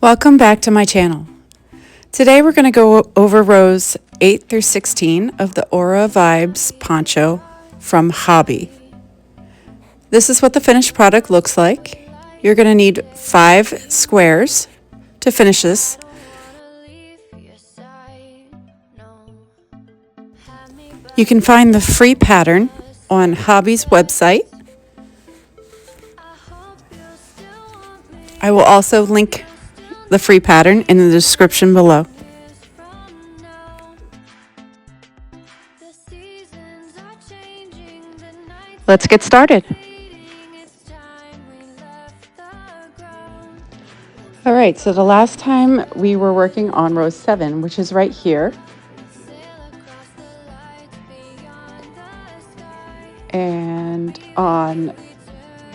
Welcome back to my channel. Today we're going to go over rows 8 through 16 of the Aura Vibes poncho from Hobbii. This is what the finished product looks like. You're going to need 5 squares to finish this. You can find the free pattern on Hobbii's website. I will also link the free pattern in the description below. Let's get started. All right, so the last time we were working on row 7, which is right here. And on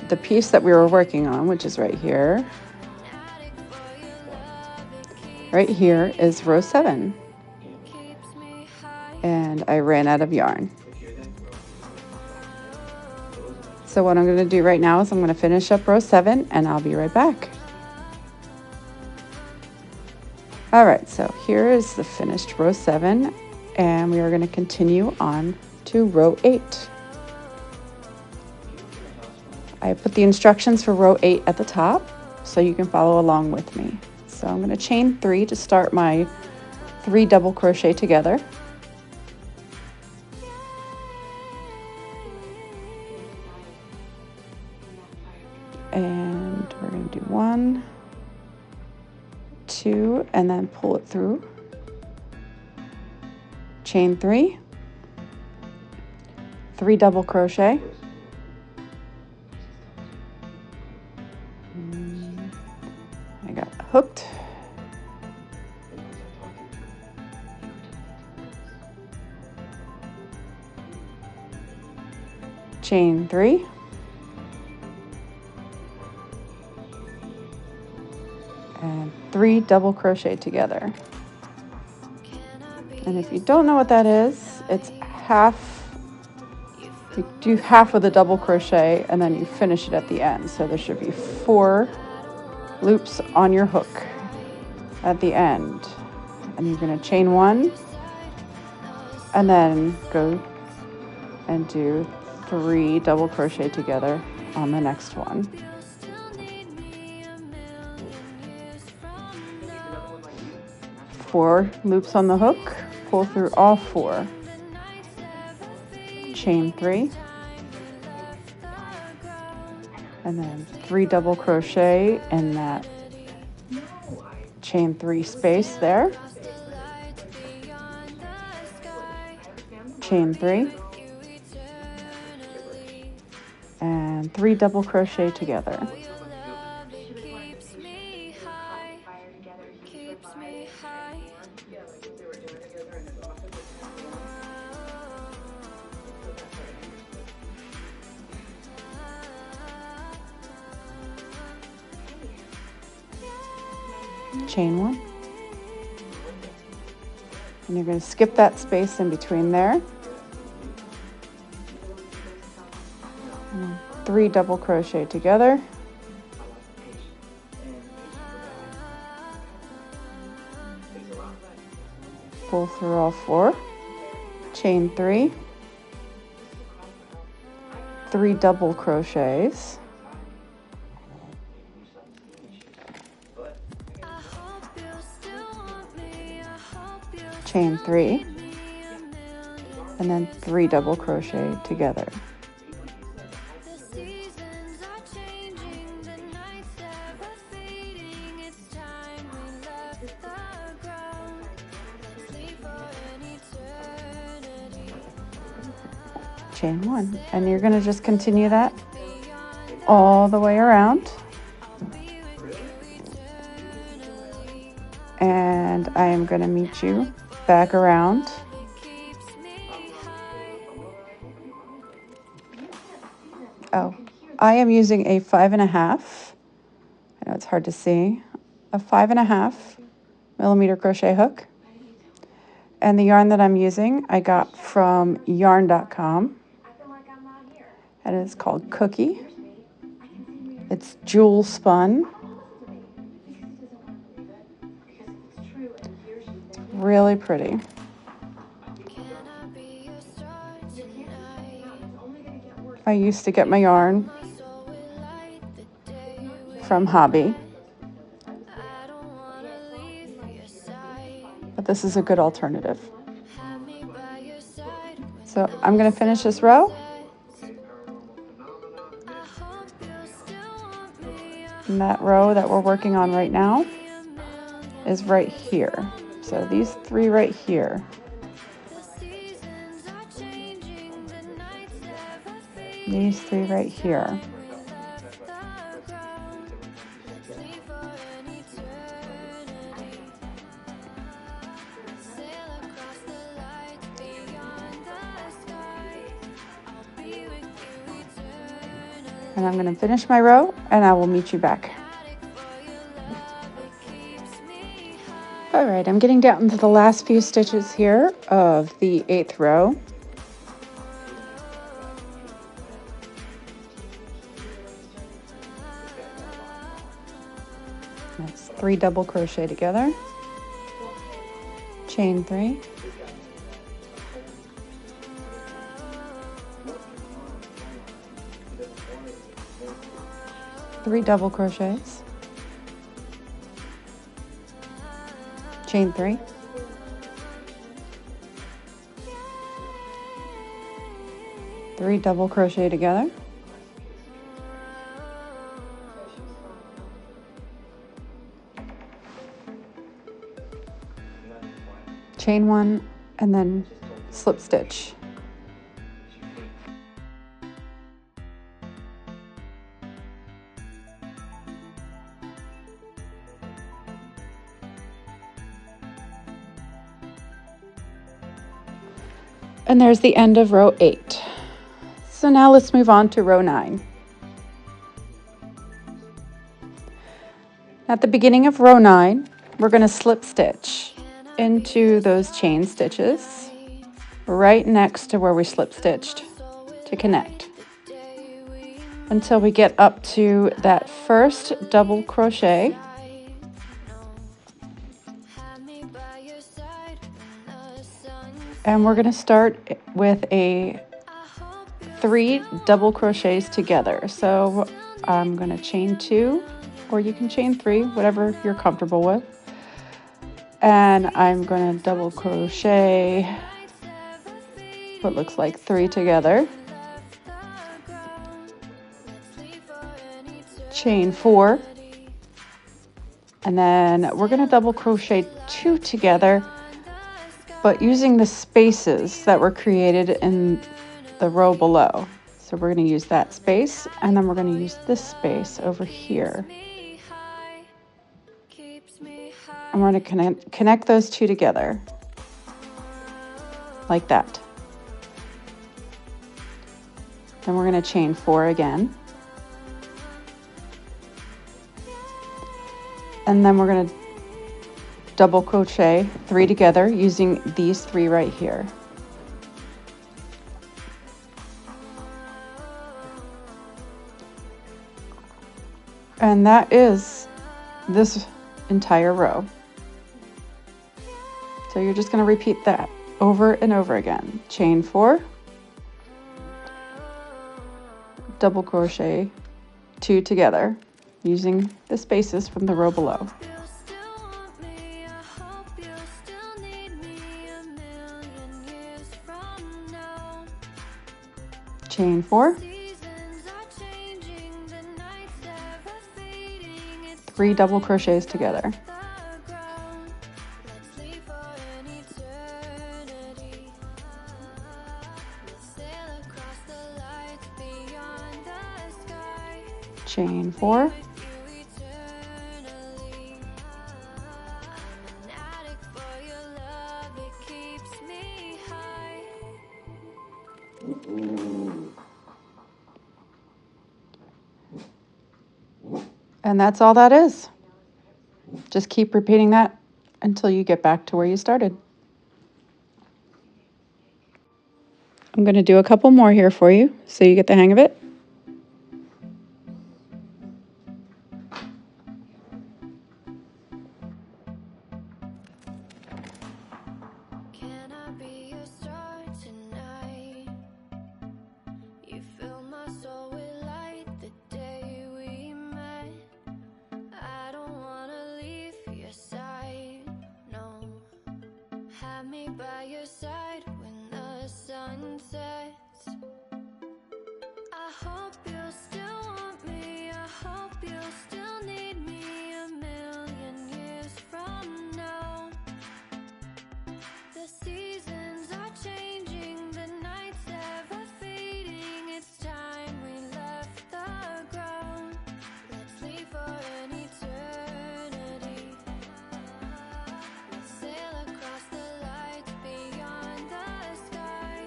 the piece that we were working on, which is right here. Right here is row 7, and I ran out of yarn. So what I'm going to do right now is I'm going to finish up row 7 and I'll be right back. All right, so here is the finished row 7, and we are going to continue on to row 8. I put the instructions for row 8 at the top so you can follow along with me. So I'm going to chain 3 to start my 3 double crochet together. And we're going to do 1, 2, and then pull it through. Chain 3, 3 double crochet. I got hooked. Chain 3. And 3 double crochet together. And if you don't know what that is, it's half. You do half of the double crochet and then you finish it at the end. So there should be 4 loops on your hook at the end, and you're going to chain 1 and then go and do 3 double crochet together on the next one. Four loops on the hook, pull through all 4, chain 3, and then 3 double crochet in that chain 3 space there, chain 3, and 3 double crochet together. Chain 1, and you're going to skip that space in between there, and 3 double crochet together, pull through all 4, chain 3, 3 double crochets, chain 3, and then 3 double crochet together. Chain 1, and you're going to just continue that all the way around. And I am going to meet you back around. Oh, I am using a 5.5. I know it's hard to see. A 5.5 millimeter crochet hook. And the yarn that I'm using, I got from yarn.com. And it's called Cookie. It's Jewelspun. really pretty. I used to get my yarn from Hobbii, but this is a good alternative. So I'm going to finish this row. And that row that we're working on right now is right here. So these three right here. These three right here. And I'm going to finish my row and I will meet you back. All right, I'm getting down to the last few stitches here of the 8th row. That's 3 double crochet together, chain 3, three double crochets, chain 3, three double crochet together, chain 1, and then slip stitch. And there's the end of row 8. So now let's move on to row 9. At the beginning of row 9, we're going to slip stitch into those chain stitches right next to where we slip stitched to connect until we get up to that first double crochet. And we're going to start with a 3 double crochets together. So I'm going to chain 2, or you can chain 3, whatever you're comfortable with. And I'm going to double crochet what looks like 3 together. Chain 4. And then we're going to double crochet 2 together, but using the spaces that were created in the row below. So we're going to use that space, and then we're going to use this space over here. And we're going to connect those 2 together, like that. Then we're going to chain 4 again. And then we're going to double crochet 3 together using these 3 right here. And that is this entire row. So you're just going to repeat that over and over again. Chain 4, double crochet 2 together using the spaces from the row below. Chain 4, 3 double crochets together. Chain 4, and that's all that is. Just keep repeating that until you get back to where you started. I'm going to do a couple more here for you so you get the hang of it. Have me by your side when the sun sets. I hope you'll still want me. I hope you'll still need me 1,000,000 years from now. The seasons are changing, the nights ever fading. It's time we left the ground. Let's leave for an eternity. Let's sail across the lights beyond the sky.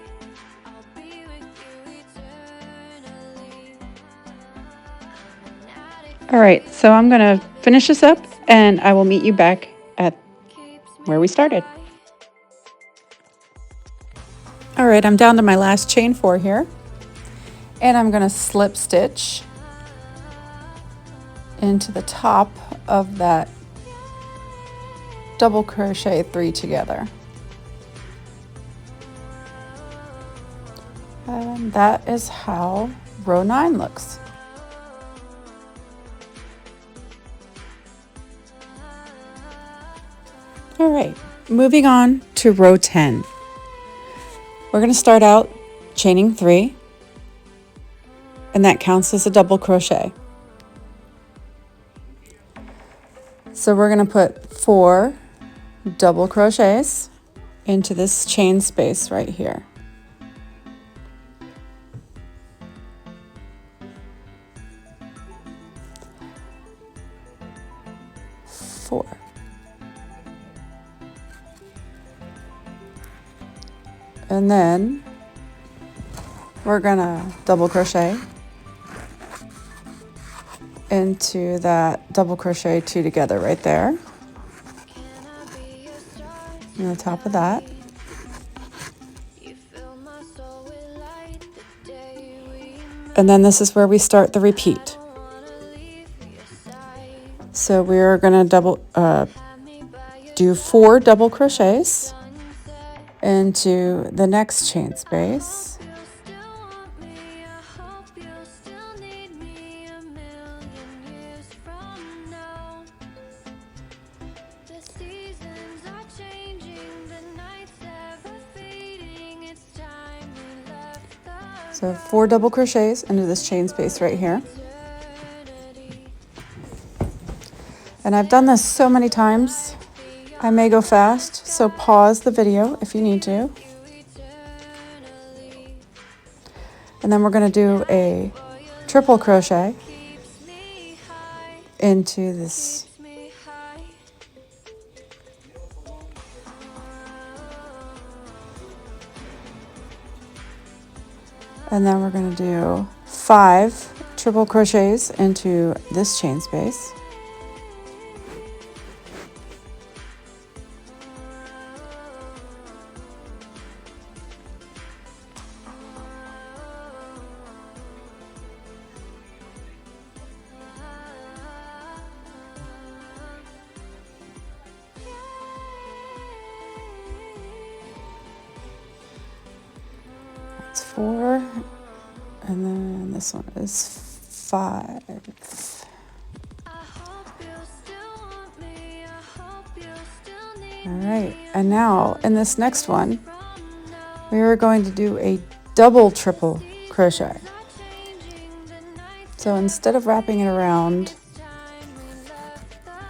I'll be with you eternally. I'm an addict. All right, so I'm going to finish this up and I will meet you back at where we started. All right, I'm down to my last chain 4 here, and I'm going to slip stitch into the top of that double crochet 3 together. And that is how row 9 looks. All right, moving on to row 10. We're going to start out chaining 3, and that counts as a double crochet. So we're going to put 4 double crochets into this chain space right here. Four. And then we're gonna double crochet into that double crochet 2 together right there on the top of that. And then this is where we start the repeat. So we're gonna do 4 double crochets into the next chain space. So 4 double crochets into this chain space right here. And I've done this so many times, I may go fast, so pause the video if you need to. And then we're going to do a triple crochet into this and then we're going to do 5 triple crochets into this chain space. That's 4, and then this one is 5. All right, and now in this next one, we are going to do a double triple crochet. So instead of wrapping it around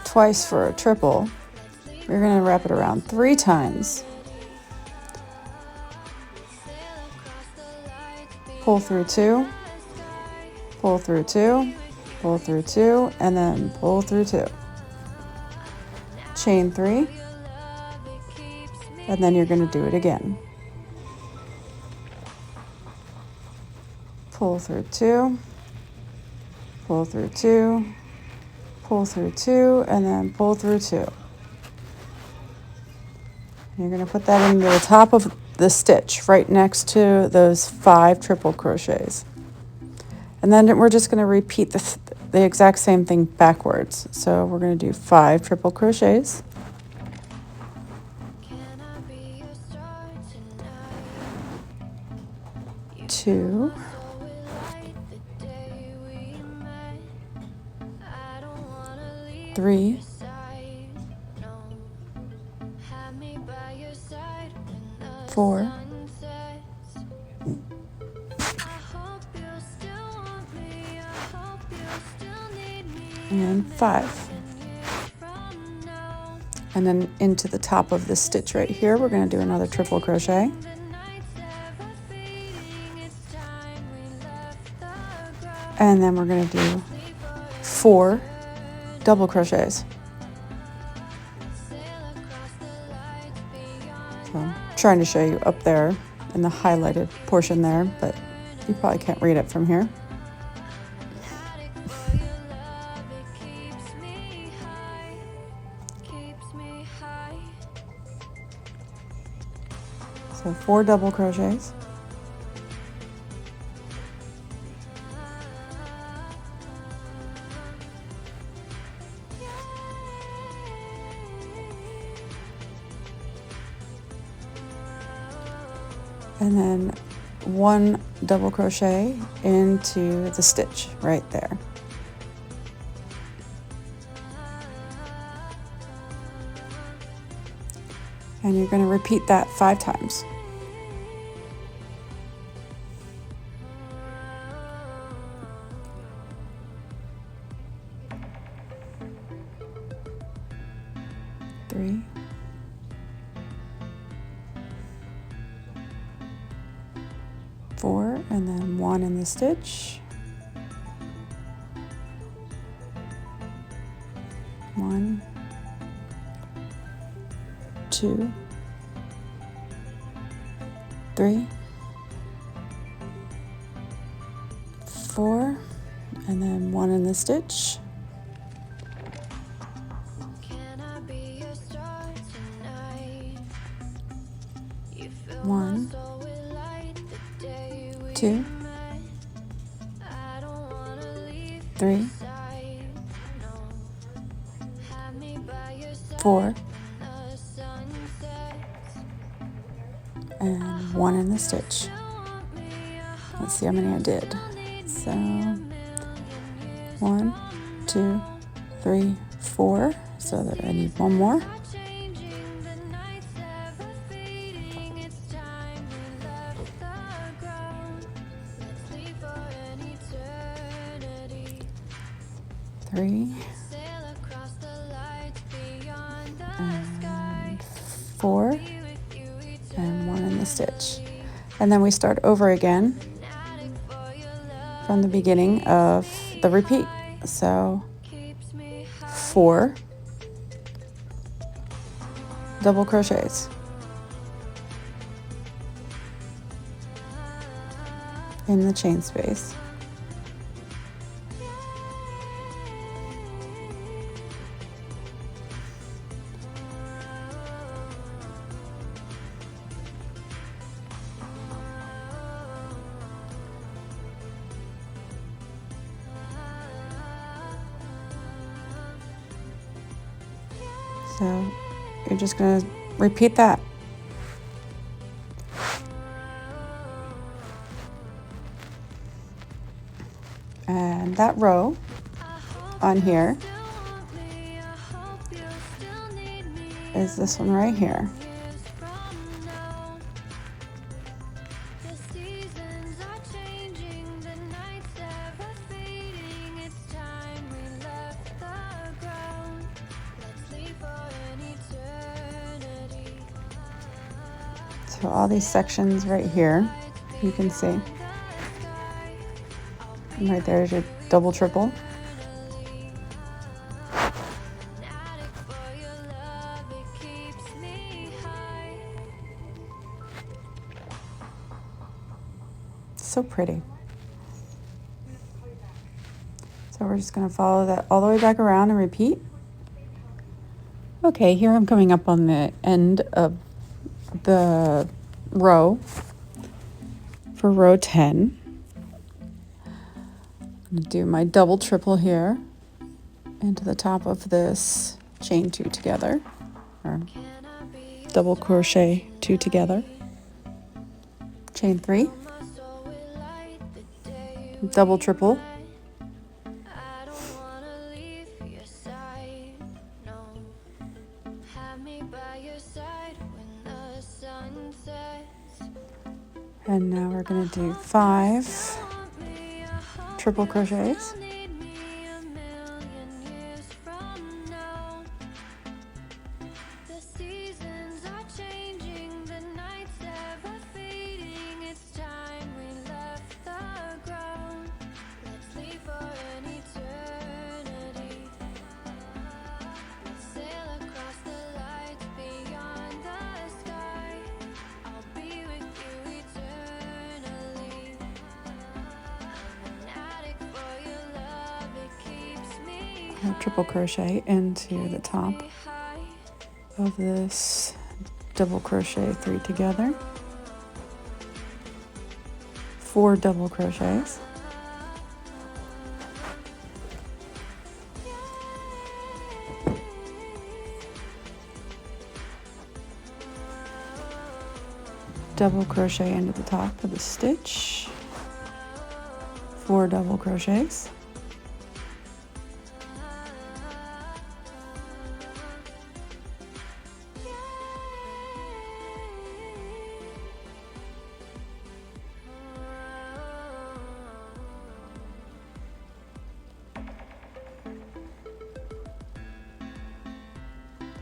twice for a triple, we're going to wrap it around 3 times. Pull through 2, pull through 2, pull through 2, and then pull through 2. Chain 3, and then you're going to do it again. Pull through 2, pull through 2, pull through 2, and then pull through 2. You're going to put that into the top of the stitch right next to those 5 triple crochets. And then we're just going to repeat the exact same thing backwards. So we're going to do 5 triple crochets. 2, 3, 4, and 5. And then into the top of this stitch right here, we're going to do another triple crochet. And then we're going to do 4 double crochets. So I'm trying to show you up there in the highlighted portion there, but you probably can't read it from here. So 4 double crochets. And then 1 double crochet into the stitch right there. And you're going to repeat that 5 times. Three, 4, and then 1 in the stitch. 1, 2, 3, 4, and then 1 in the stitch. 1, 2, 3, 4, and 1 in the stitch. Let's see how many I did. So 1, 2, 3, 4. So that I need 1 more. Three, and 4, and 1 in the stitch. And then we start over again from the beginning of the repeat. So 4 double crochets in the chain space. So you're just going to repeat that. And that row on here is this one right here. So all these sections right here, you can see. And right there is your double, triple. So pretty. So we're just going to follow that all the way back around and repeat. Okay, here I'm coming up on the end of the row for row 10. I'm going to do my double triple here into the top of this chain 2 together, or double crochet 2 together, chain 3, double triple, by your side when the sun sets. And now we're going to do 5 triple crochets. Triple crochet into the top of this double crochet 3 together, 4 double crochets, double crochet into the top of the stitch, 4 double crochets,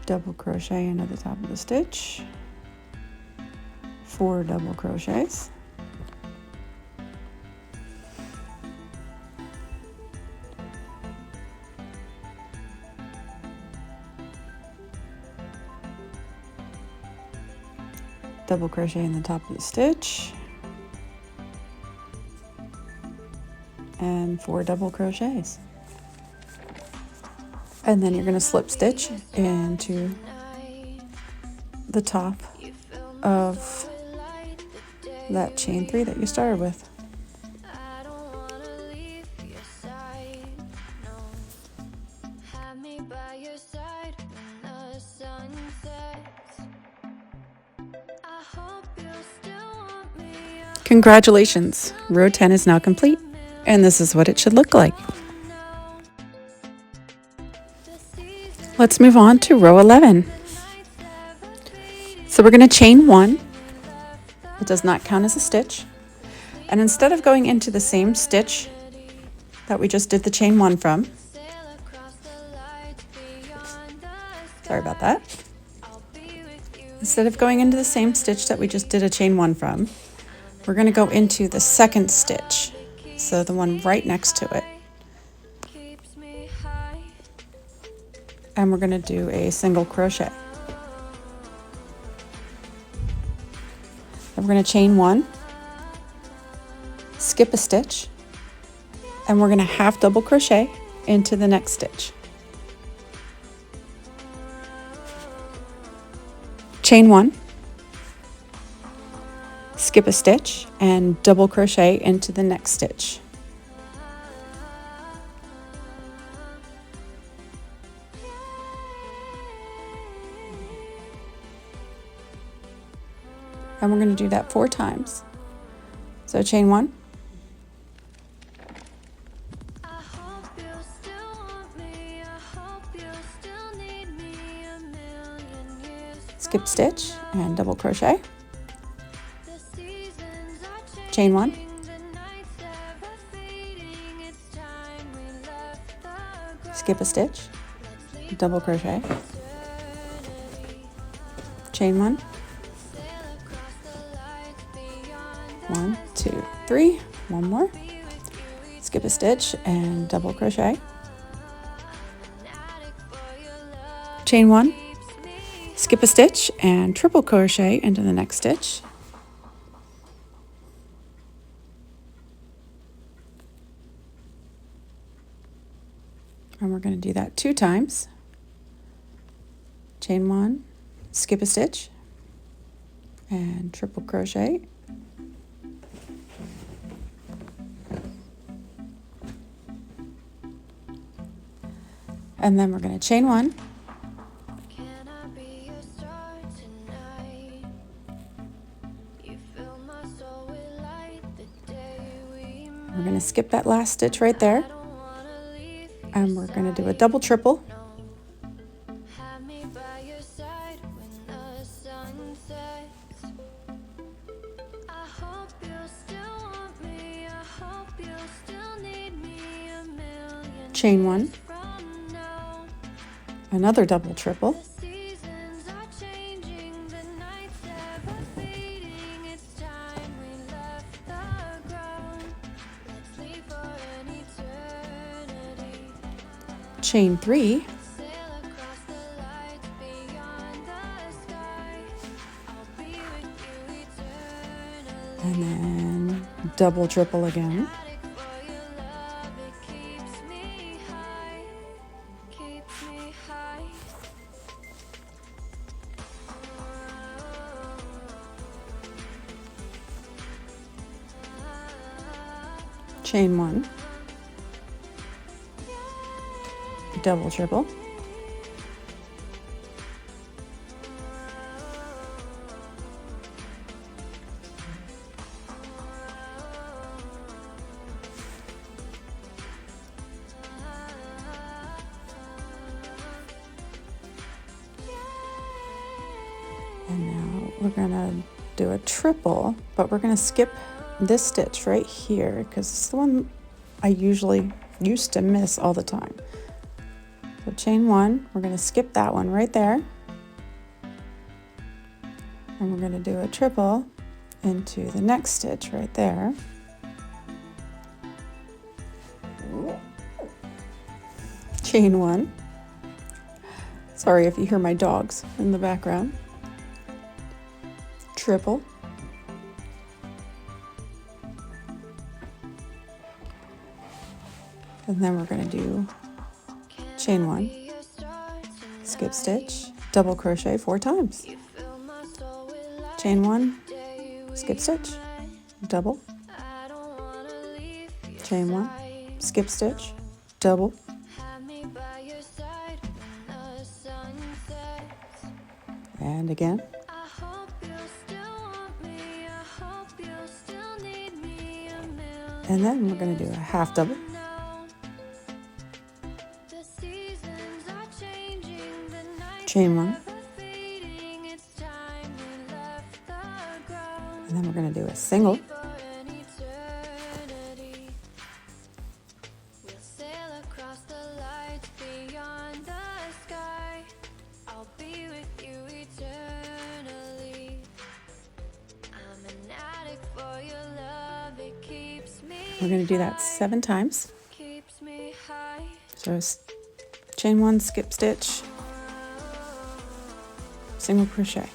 double crochet into the top of the stitch, 4 double crochets, double crochet in the top of the stitch, and 4 double crochets. And then you're going to slip stitch into the top of that chain 3 that you started with. Congratulations! Row 10 is now complete, and this is what it should look like. Let's move on to row 11. So we're going to chain 1. It does not count as a stitch. And instead of going into the same stitch that we just did the chain 1 from, sorry about that. Instead of going into the same stitch that we just did a chain 1 from, we're going to go into the second stitch, so the one right next to it. And we're going to do a single crochet. Then we're going to chain 1, skip a stitch, and we're going to half double crochet into the next stitch. Chain 1, skip a stitch, and double crochet into the next stitch. And we're going to do that 4 times. So chain 1, skip stitch and double crochet, chain 1, skip a stitch, double crochet, chain 1, 1, 2, 3, one more, skip a stitch and double crochet, chain 1, skip a stitch and triple crochet into the next stitch, and we're going to do that 2 times. Chain 1, skip a stitch and triple crochet, and then we're going to chain 1, we're going to skip that last stitch right there, and we're going to do a double triple, chain one, from now. another double triple, The seasons are changing, the nights ever fading. It's time we left the ground. Let's leave for an eternity. chain three, Sail across the lights beyond the sky. I'll be with you eternally. and then double triple again, Addict for your love, it keeps me high, keeps me high. chain one, double triple, and now we're gonna do a triple, but we're gonna skip this stitch right here because it's the one I usually used to miss all the time. So chain one, we're gonna skip that one right there, and we're gonna do a triple into the next stitch right there. Chain one. Sorry if you hear my dogs in the background. Triple. And then we're going to do chain one, skip stitch, double crochet 4 times. Chain one, skip stitch, double, chain one, skip stitch, double, and again. And then we're going to do a half double, chain one, and then we're going to do a single, we're going to do that 7 times. So chain one, skip stitch, single crochet.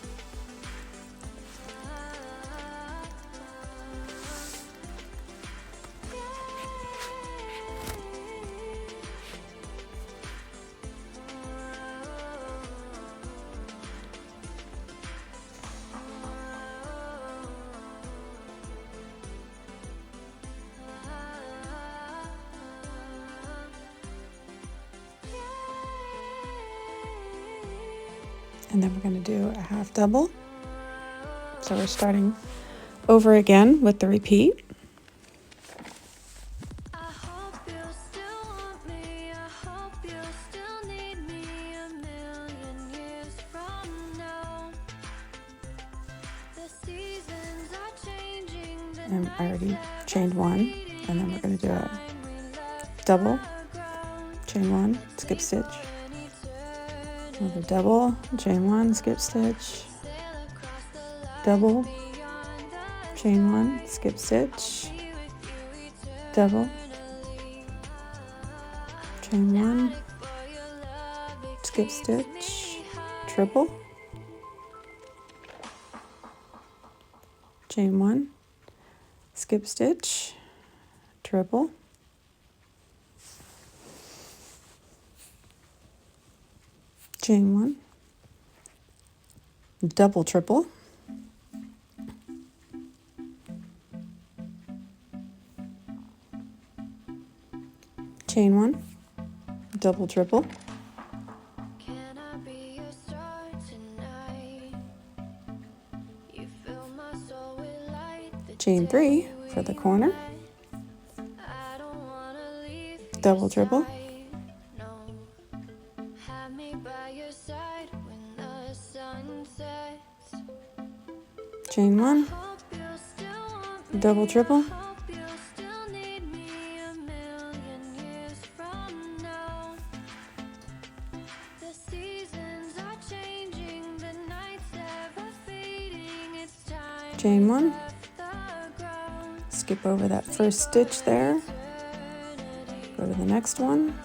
And then we're going to do a half double. So we're starting over again with the repeat. And I already chained one, and then we're going to do a double, chain one, skip stitch, another double, chain one, skip stitch, double, chain one, skip stitch, double, chain one, skip stitch, triple, chain one, skip stitch, triple, chain one, double triple, chain one, double triple, chain 3 for the corner, double triple, chain 1, double triple, chain one, skip over that first stitch there, go to the next one,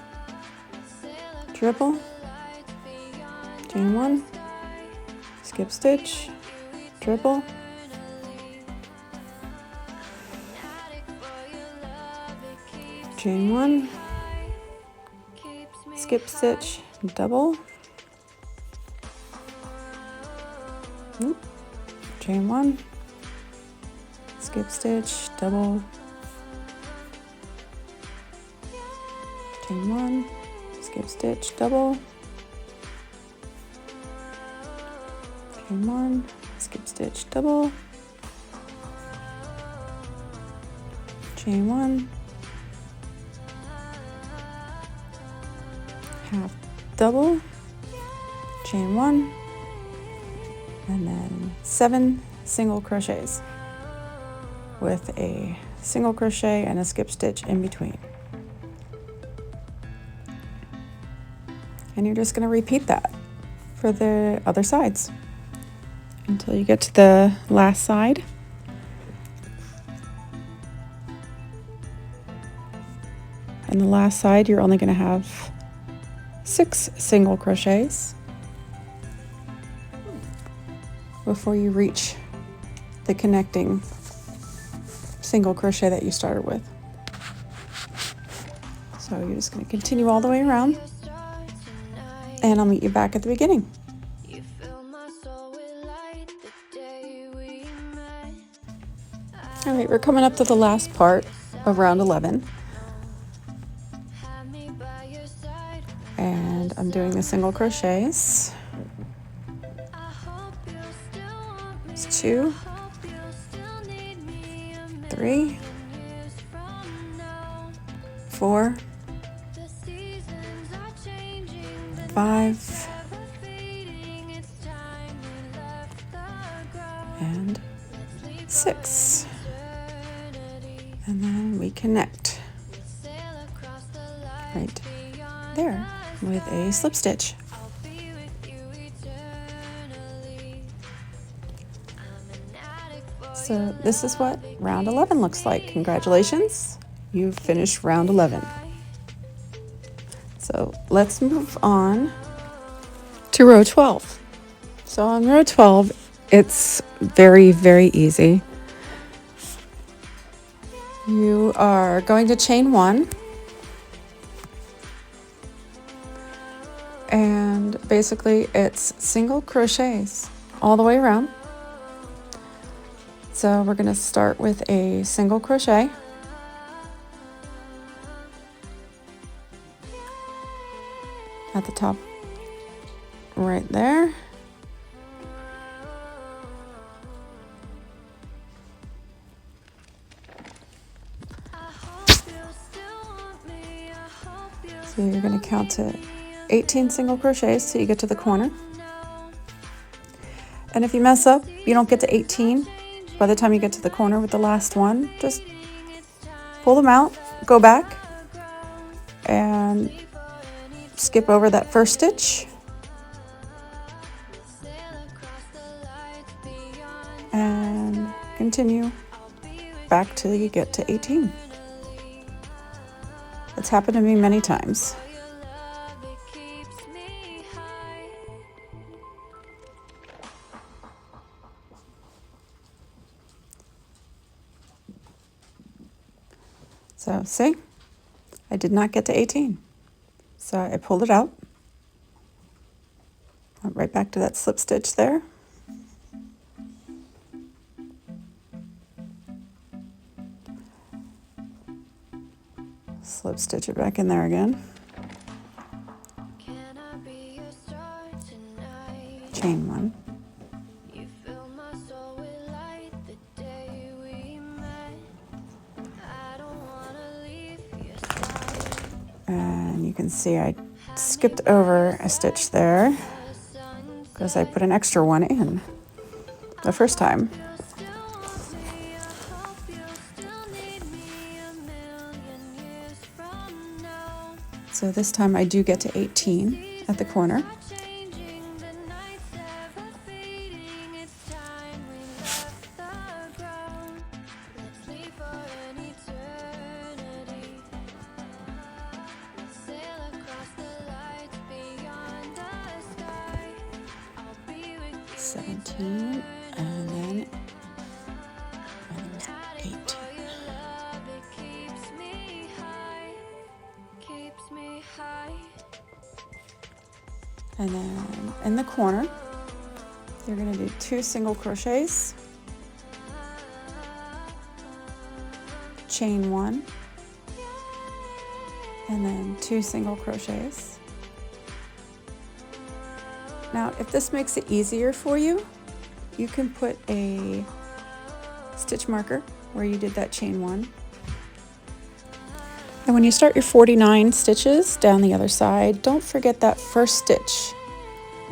triple, chain one, skip stitch, triple, chain one, skip stitch, double, chain one, skip stitch, double, chain one, skip stitch, double, chain one, skip stitch, double, chain one, half double, chain one, and then 7 single crochets with a single crochet and a skip stitch in between. And you're just going to repeat that for the other sides until you get to the last side. And the last side, you're only going to have 6 single crochets before you reach the connecting single crochet that you started with. So you're just going to continue all the way around, and I'll meet you back at the beginning. All right, we're coming up to the last part of round 11. And I'm doing the single crochets. It's 2, 3, 4, 5, and 6. And then we connect right there with a slip stitch. So this is what round 11 looks like. Congratulations, you've finished round 11. So let's move on to row 12. So on row 12, it's very, very easy. You are going to chain 1, and basically it's single crochets all the way around. So we're going to start with a single crochet, at the top right there, so you're going to count to 18 single crochets till you get to the corner. And if you mess up, you don't get to 18 by the time you get to the corner with the last one. Just pull them out, go back, and skip over that first stitch, and continue back till you get to 18. It's happened to me many times. So see, I did not get to 18. So I pulled it out. Went right back to that slip stitch there. Slip stitch it back in there again. Chain 1. And you can see I skipped over a stitch there because I put an extra one in the first time. So this time I do get to 18 at the corner. 17, and then there's 18. And then in the corner, you're going to do 2 single crochets, chain 1, and then 2 single crochets. Now, if this makes it easier for you, you can put a stitch marker where you did that chain 1. And when you start your 49 stitches down the other side, don't forget that first stitch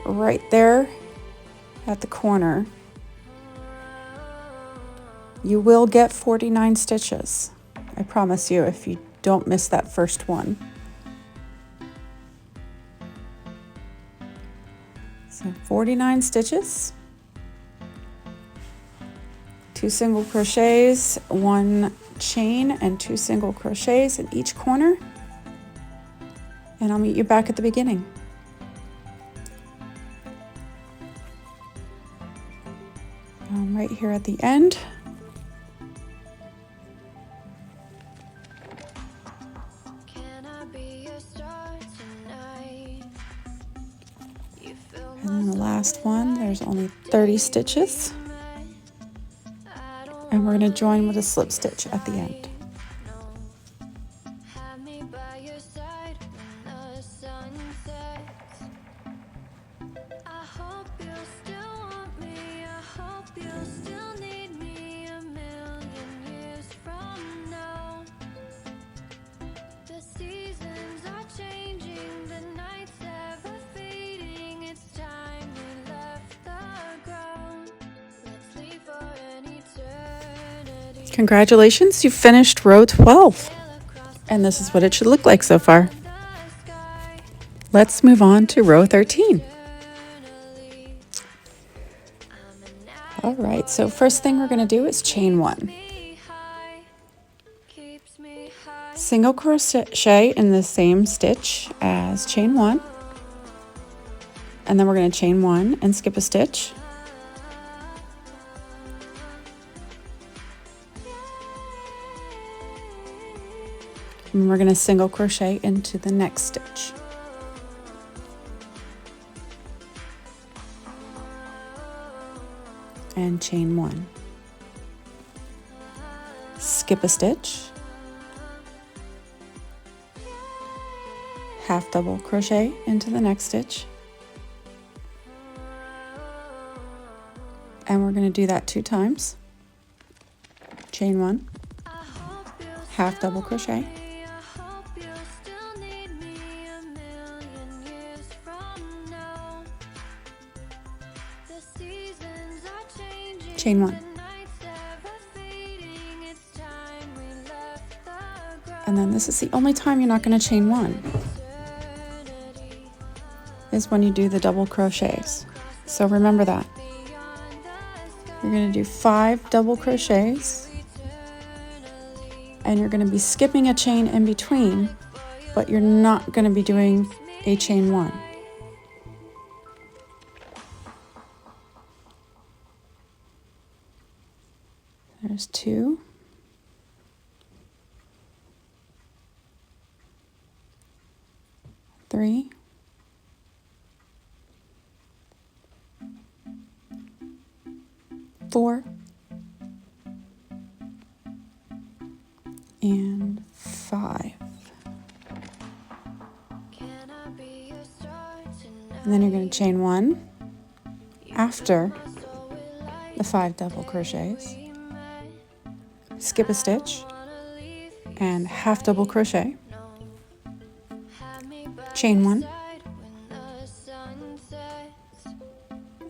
right there at the corner. You will get 49 stitches. I promise you, if you don't miss that first one. So 49 stitches, 2 single crochets, 1 chain, and 2 single crochets in each corner. And I'll meet you back at the beginning. Right here at the end. And then the last one, there's only 30 stitches. And we're going to join with a slip stitch at the end. Congratulations, you finished row 12. And this is what it should look like so far. Let's move on to row 13. All right, so first thing we're going to do is chain 1. Single crochet in the same stitch as chain 1. And then we're going to chain 1 and skip a stitch. And we're going to single crochet into the next stitch. And chain 1. Skip a stitch. Half double crochet into the next stitch. And we're going to do that 2 times. Chain 1. Half double crochet. Chain 1. And then this is the only time you're not going to chain 1, is when you do the double crochets. So remember that. You're going to do 5 double crochets, and you're going to be skipping a chain in between, but you're not going to be doing a chain 1. There's 2. 3. 4. And 5. And then you're going to chain 1 after the 5 double crochets. Skip a stitch and half double crochet, chain 1,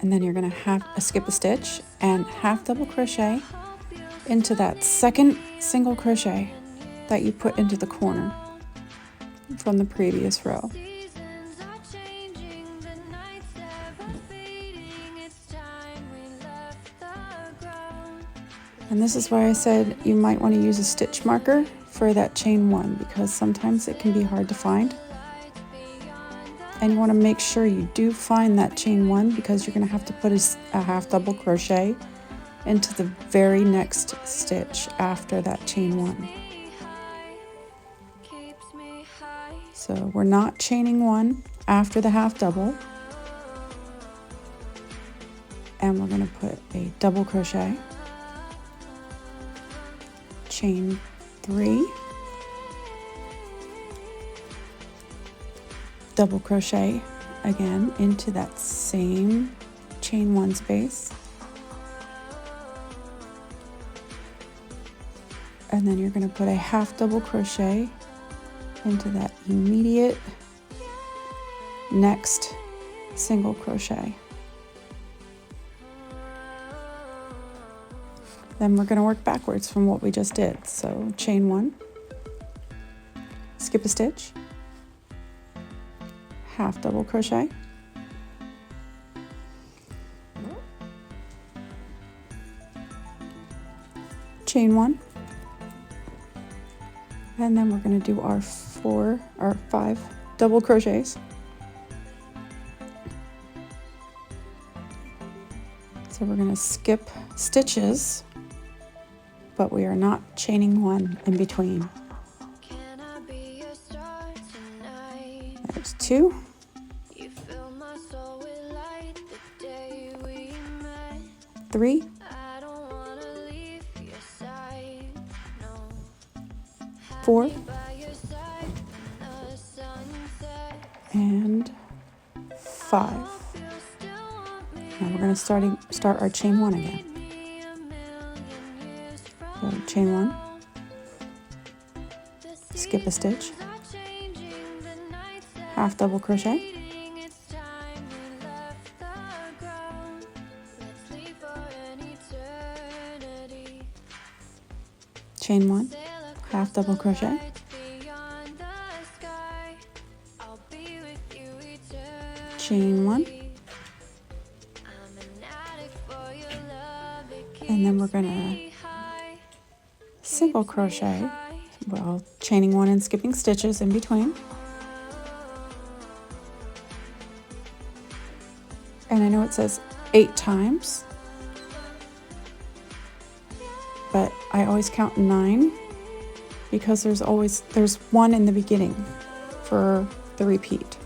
and then you're going to skip a stitch and half double crochet into that second single crochet that you put into the corner from the previous row. And this is why I said you might want to use a stitch marker for that chain 1, because sometimes it can be hard to find. And you want to make sure you do find that chain 1 because you're going to have to put a half double crochet into the very next stitch after that chain 1. So we're not chaining 1 after the half double, and we're going to put a double crochet, chain 3, double crochet again into that same chain 1 space, and then you're going to put a half double crochet into that immediate next single crochet. Then we're going to work backwards from what we just did. So chain 1, skip a stitch, half double crochet, chain 1, and then we're going to do our 5 double crochets. So we're going to skip stitches, but we are not chaining 1 in between. There's 2. 3. 4. And 5. Now we're going to start our chain 1 again. So chain 1, skip a stitch, half double crochet, chain 1, half double crochet, chain 1, and then we're going to single crochet, well, chaining 1 and skipping stitches in between. And I know it says 8 times, but I always count 9 because there's 1 in the beginning for the repeat.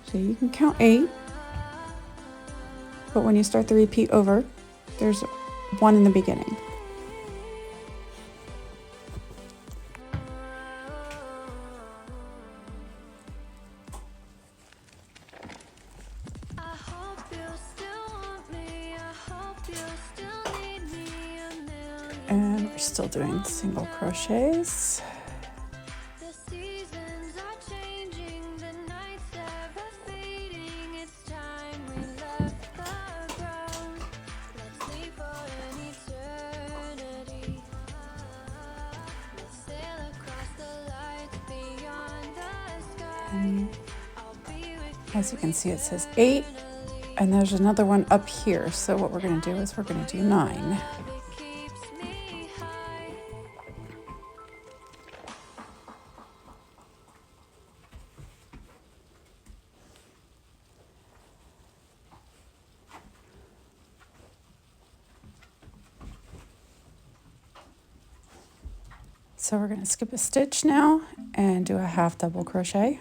So you can count 8, but when you start the repeat over, there's 1 in the beginning. And we're still doing single crochets. And as you can see, it says 8, and there's another one up here. So what we're going to do is we're going to do 9. So we're going to skip a stitch now and do a half double crochet,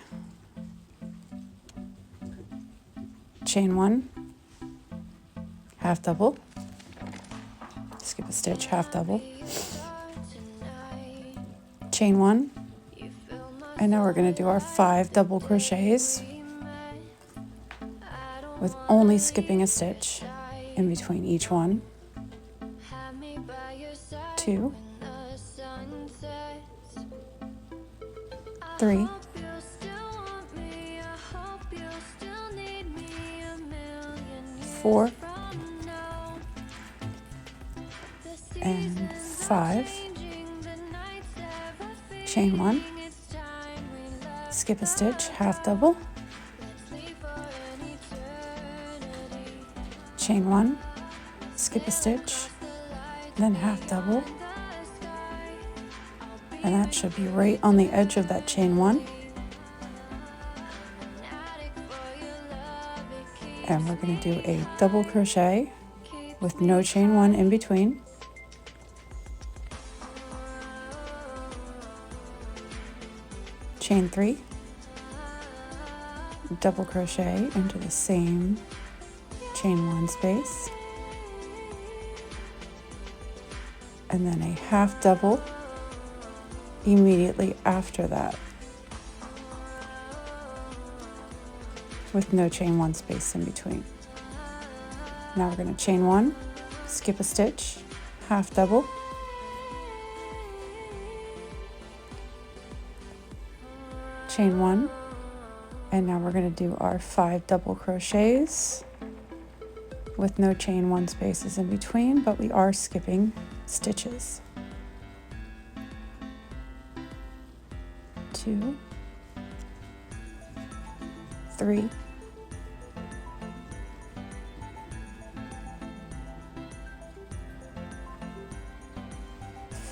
chain 1, half double, skip a stitch, half double, chain 1, and now we're going to do our 5 double crochets with only skipping a stitch in between each one. 2, 3, 4, and 5, chain 1, skip a stitch, half double, chain 1, skip a stitch, then half double, And that should be right on the edge of that chain one. And we're going to do a double crochet with no chain one in between. Chain 3, double crochet into the same chain 1 space, and then a half double immediately after that with no chain 1 space in between. Now we're going to chain 1, skip a stitch, half double, chain 1, and now we're going to do our 5 double crochets with no chain 1 spaces in between, but we are skipping stitches. 2, 3,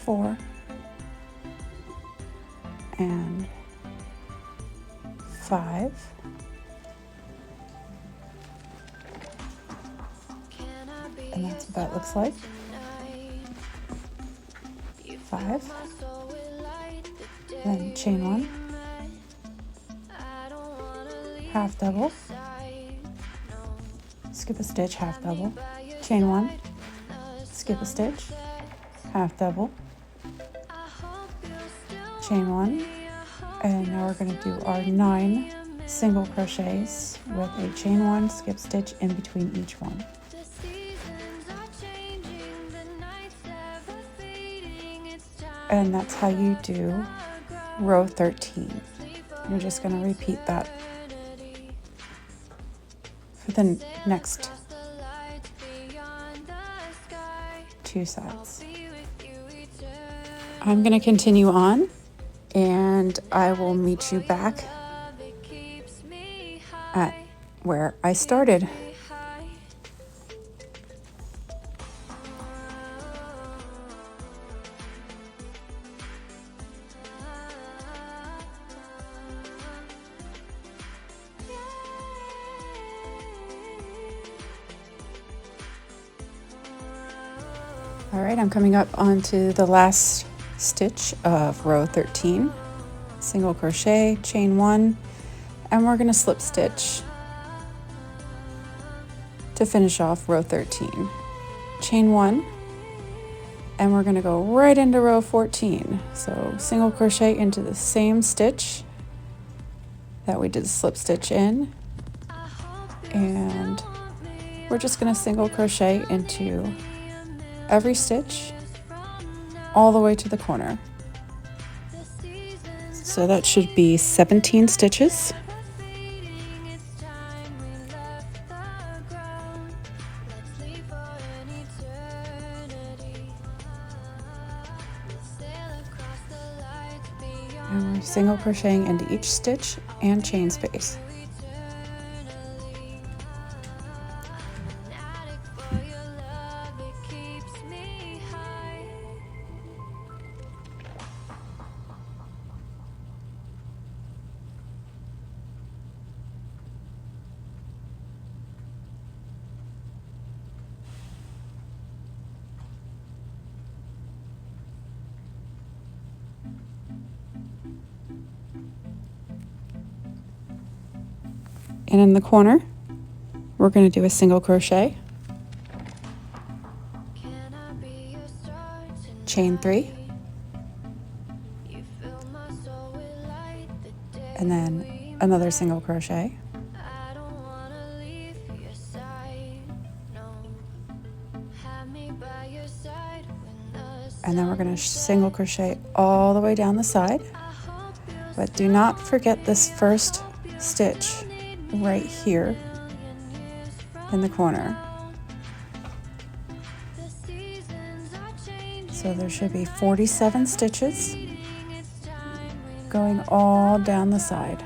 4, and 5. And that's what that looks like. 5. Then chain 1. Half double. Skip a stitch, half double. Chain 1. Skip a stitch, half double. Chain 1. And now we're going to do our 9 single crochets with a chain 1 skip stitch in between each one. And that's how you do row 13. You're just going to repeat that for the next 2 sides. I'm going to continue on, and I will meet you back at where I started. All right, I'm coming up onto the last stitch of row 13, single crochet, chain 1, and we're going to slip stitch to finish off row 13. Chain 1, and we're going to go right into row 14. So single crochet into the same stitch that we did slip stitch in, and we're just going to single crochet into every stitch all the way to the corner. So that should be 17 stitches. And we're single crocheting into each stitch and chain space. And in the corner, we're going to do a single crochet, chain 3, and then another single crochet, and then we're going to single crochet all the way down the side, but do not forget this first stitch right here in the corner. So there should be 47 stitches going all down the side.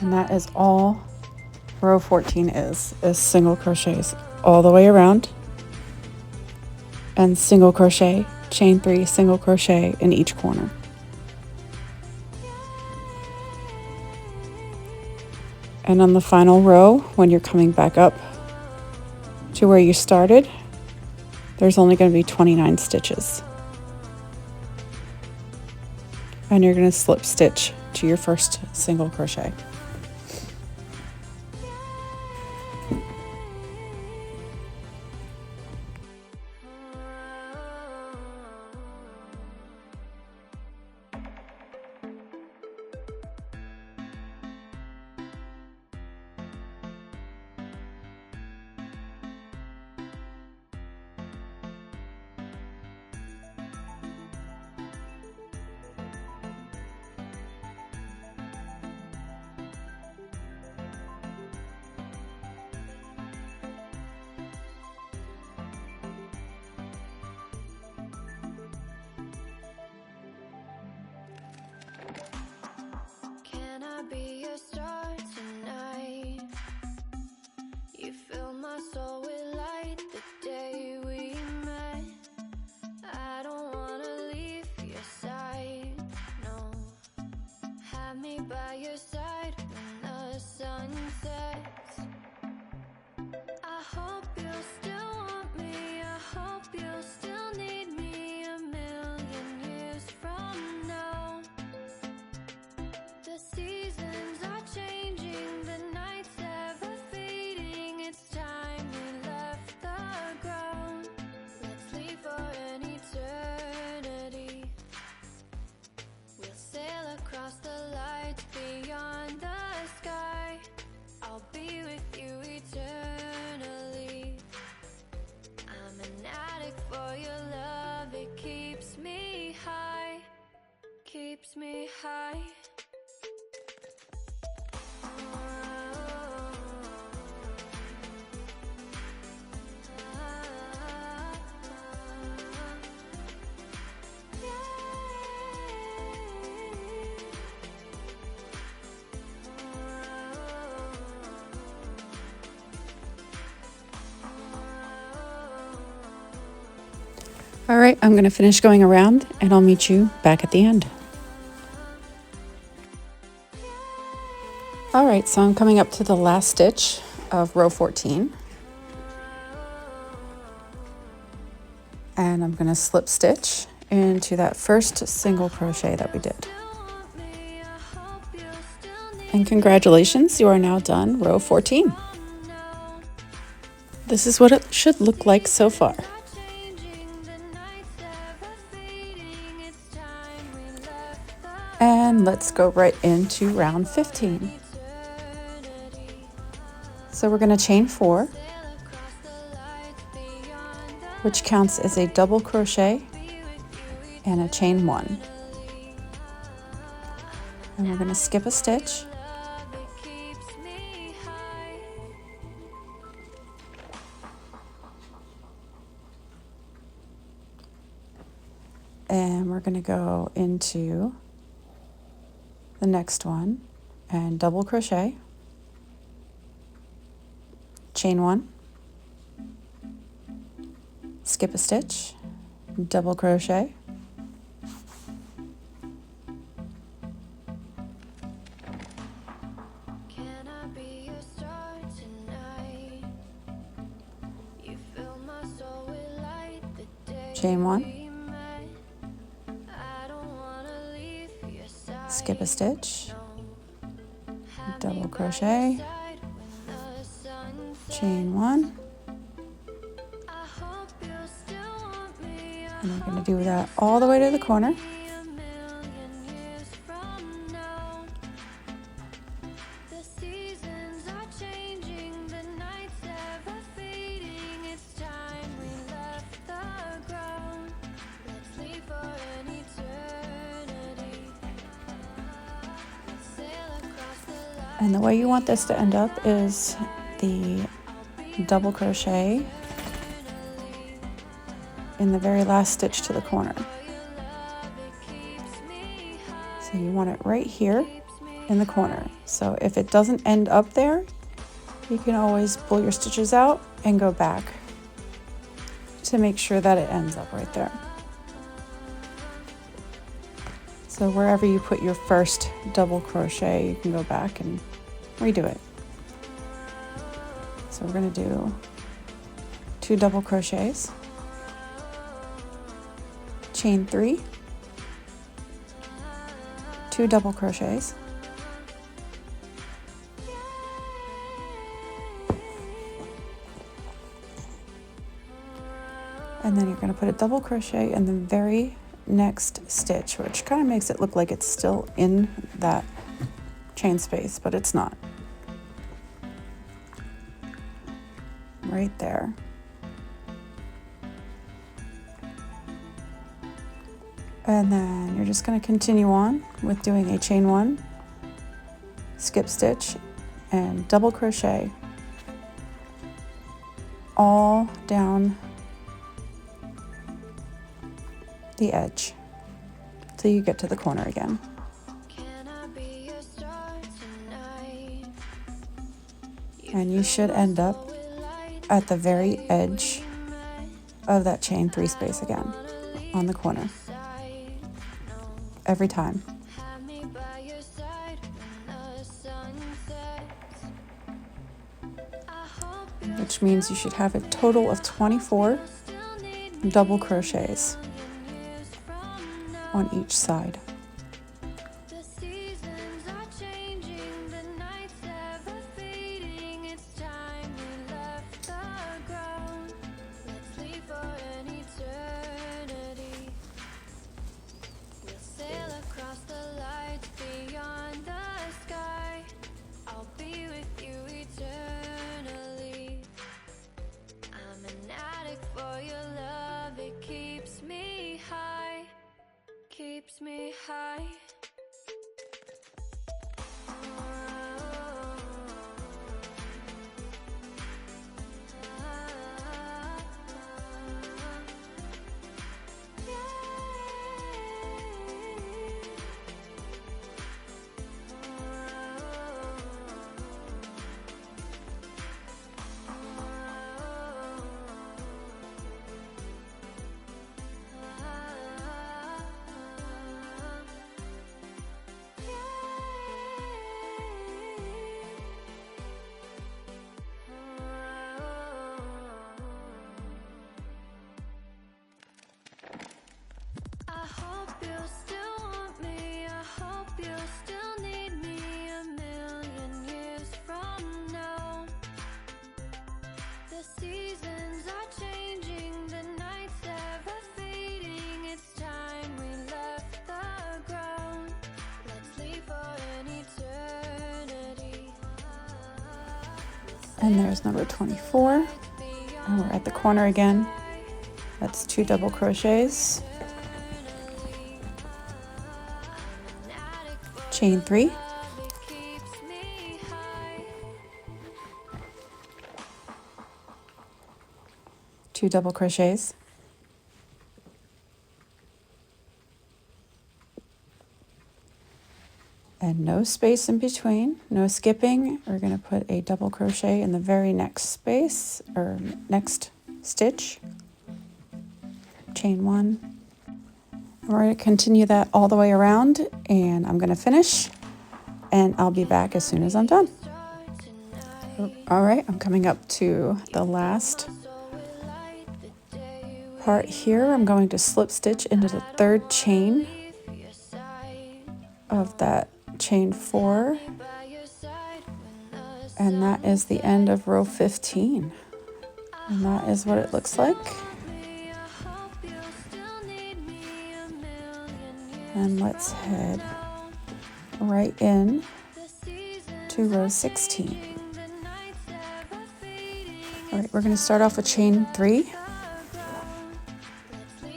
And that is all row 14 is single crochets all the way around, and single crochet, chain 3, single crochet in each corner. And on the final row, when you're coming back up to where you started, there's only going to be 29 stitches. And you're going to slip stitch to your first single crochet. Can I be your star tonight? You fill my soul with light the day we met. I don't wanna leave your side, no. Have me by your side when the sun sets. I hope you'll still want me, I hope you'll still need me a million years from now. The seasons are changing, the nights ever fading. It's time we left the ground. Let's leave for an eternity. We'll sail across the lights beyond the sky. I'll be with you eternally. I'm an addict for your love, it keeps me high, keeps me high. All right, I'm going to finish going around and I'll meet you back at the end. All right, so I'm coming up to the last stitch of row 14. And I'm going to slip stitch into that first single crochet that we did. And congratulations, you are now done row 14. This is what it should look like so far. And let's go right into round 15. So we're going to chain 4, which counts as a double crochet and a chain 1. And we're going to skip a stitch. And we're going to go into the next one and double crochet, chain 1, skip a stitch, double crochet, Can I be your star tonight? You fill my soul with light the day chain 1, we met. I don't wanna leave your side, skip a stitch, no. Have double me by crochet, your side when the sun sets. chain 1, I hope you'll still want me, I and we're going to do that all the way to the corner. hope a million years from now. The seasons are changing, the nights ever fading. It's time we left the ground. Let's leave for an eternity. Let's sail across the light. And the way you want this to end up is the double crochet in the very last stitch to the corner. So you want it right here, in the corner. So if it doesn't end up there, you can always pull your stitches out and go back to make sure that it ends up right there. So wherever you put your first double crochet, you can go back and redo it. So we're going to do 2 double crochets, chain 3, 2 double crochets, and then you're going to put a double crochet in the very next stitch, which kind of makes it look like it's still in that chain space, but it's not. Right there. And then you're just going to continue on with doing a chain 1, skip stitch, and double crochet all down the edge till you get to the corner again. And you should end up at the very edge of that chain 3 space again on the corner every time. Which means you should have a total of 24 double crochets on each side. Keeps me high. And there's number 24, and we're at the corner again. That's 2 double crochets, chain 3, two double crochets, and no space in between, no skipping. We're going to put a double crochet in the very next space or next stitch, chain 1. We're going to continue that all the way around, and I'm going to finish, and I'll be back as soon as I'm done. All right, I'm coming up to the last part here. I'm going to slip stitch into the 3rd chain of that chain 4, and that is the end of row 15, and that is what it looks like. And let's head right in to row 16. All right, we're going to start off with chain 3,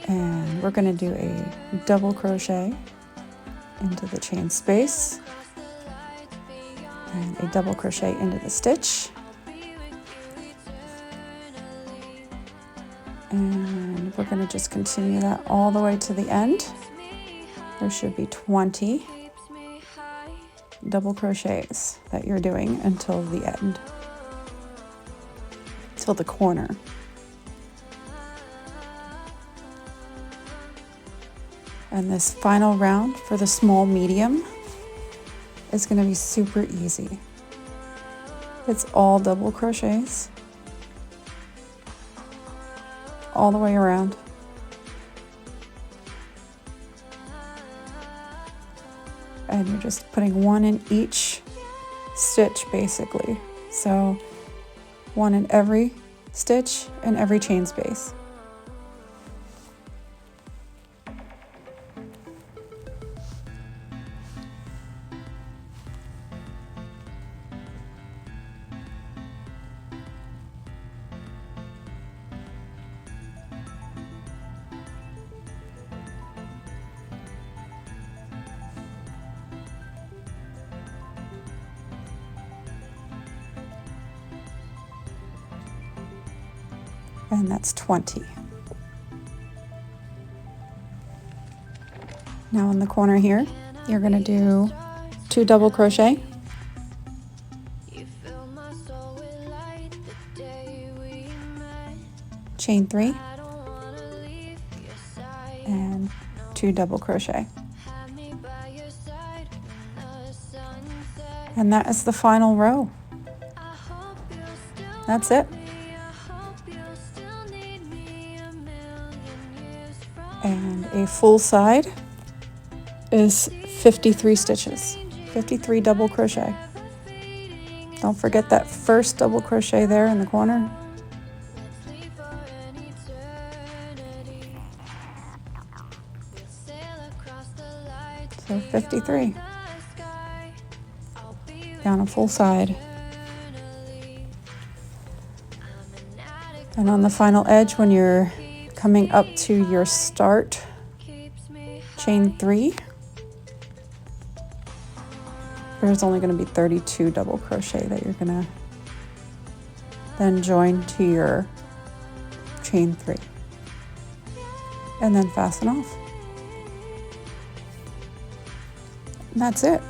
and we're going to do a double crochet into the chain space and a double crochet into the stitch, and we're going to just continue that all the way to the end. There should be 20 double crochets that you're doing until the end, till the corner. And this final round for the small medium is going to be super easy. It's all double crochets all the way around. And you're just putting one in each stitch basically. So one in every stitch and every chain space. And that's 20. Now in the corner here, you're going to do 2 double crochet, chain 3, and 2 double crochet. And that is the final row. That's it. And a full side is 53 stitches, 53 double crochet. Don't forget that first double crochet there in the corner. So 53 down a full side. And on the final edge, when you're coming up to your start, chain 3, there's only going to be 32 double crochet that you're going to then join to your chain 3 and then fasten off. And that's it.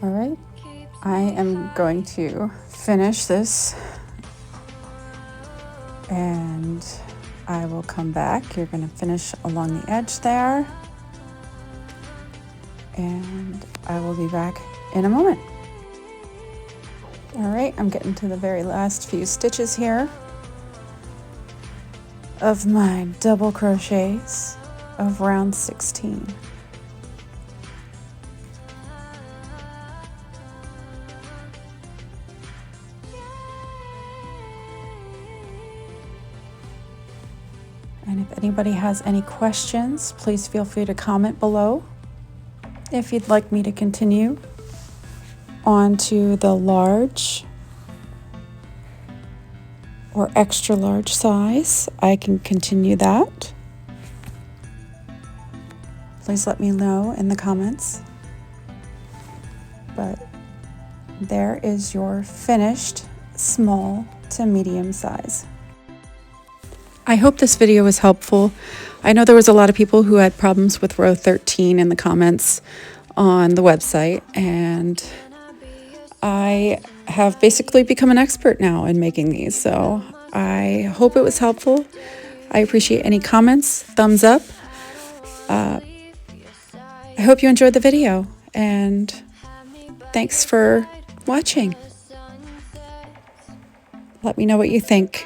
All right, I am going to finish this and I will come back. You're going to finish along the edge there, and I will be back in a moment. All right, I'm getting to the very last few stitches here of my double crochets of round 16. And if anybody has any questions, please feel free to comment below. If you'd like me to continue on to the large or extra large size, I can continue that. Please let me know in the comments. But there is your finished small to medium size. I hope this video was helpful. I know there was a lot of people who had problems with row 13 in the comments on the website, and I have basically become an expert now in making these, so I hope it was helpful. I appreciate any comments, thumbs up. I hope you enjoyed the video, and thanks for watching. Let me know what you think.